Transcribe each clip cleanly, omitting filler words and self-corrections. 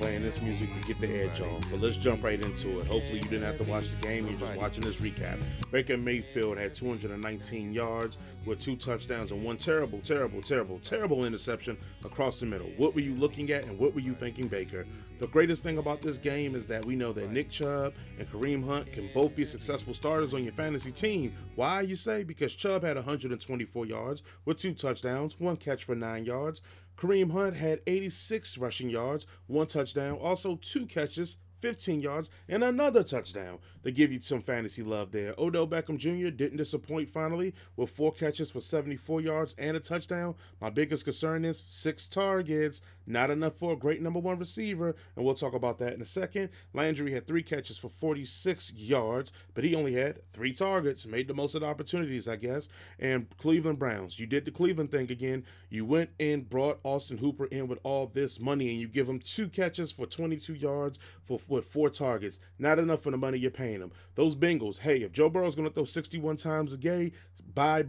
playing this music to get the edge on, but let's jump right into it. Hopefully you didn't have to watch the game, you're just watching this recap. Baker Mayfield had 219 yards with 2 touchdowns and 1 terrible interception across the middle. What were you looking at and what were you thinking, Baker? The greatest thing about this game is that we know that Nick Chubb and Kareem Hunt can both be successful starters on your fantasy team. Why, you say? Because Chubb had 124 yards with 2 touchdowns, 1 catch for 9 yards. Kareem Hunt had 86 rushing yards, 1 touchdown, also 2 catches, 15 yards, and another touchdown to give you some fantasy love there. Odell Beckham Jr. didn't disappoint finally with 4 catches for 74 yards and a touchdown. My biggest concern is 6 targets. Not enough for a great number 1 receiver, and we'll talk about that in a second. Landry had 3 catches for 46 yards, but he only had 3 targets. Made the most of the opportunities, I guess. And Cleveland Browns, you did the Cleveland thing again. You went and brought Austin Hooper in with all this money, and you give him 2 catches for 22 yards with 4 targets. Not enough for the money you're paying him. Those Bengals, hey, if Joe Burrow's going to throw 61 times a game, bye.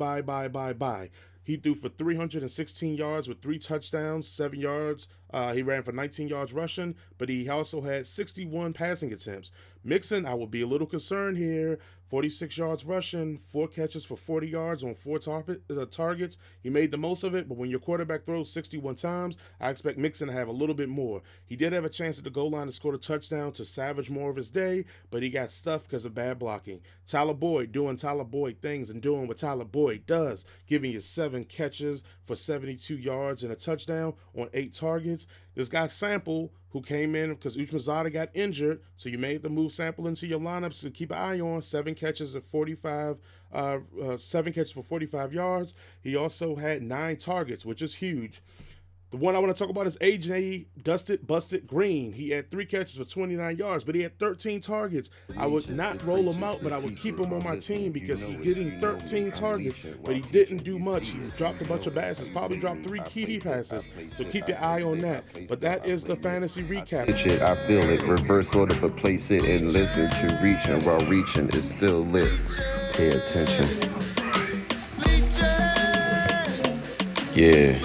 He threw for 316 yards with 3 touchdowns, 7 yards. He ran for 19 yards rushing, but he also had 61 passing attempts. Mixon, I would be a little concerned here. 46 yards rushing, 4 catches for 40 yards on 4 targets. He made the most of it, but when your quarterback throws 61 times, I expect Mixon to have a little bit more. He did have a chance at the goal line to score a touchdown to salvage more of his day, but he got stuffed because of bad blocking. Tyler Boyd doing Tyler Boyd things and doing what Tyler Boyd does, giving you 7 catches for 72 yards and a touchdown on 8 targets. This guy Sample, who came in because Uchmazada got injured, so you made the move Sample into your lineups to keep an eye on. 7 catches for 45 yards. He also had 9 targets, which is huge. The one I want to talk about is AJ Busted Green. He had 3 catches for 29 yards, but he had 13 targets. I would not roll him out, but I would keep him on my team because he's getting 13 targets, but he didn't do much. He dropped a bunch of passes, probably dropped 3 key passes, so keep your eye on that. But that is the fantasy recap. I feel it, reverse order, but place it and listen to reaching while reaching is still lit. Pay attention. Yeah.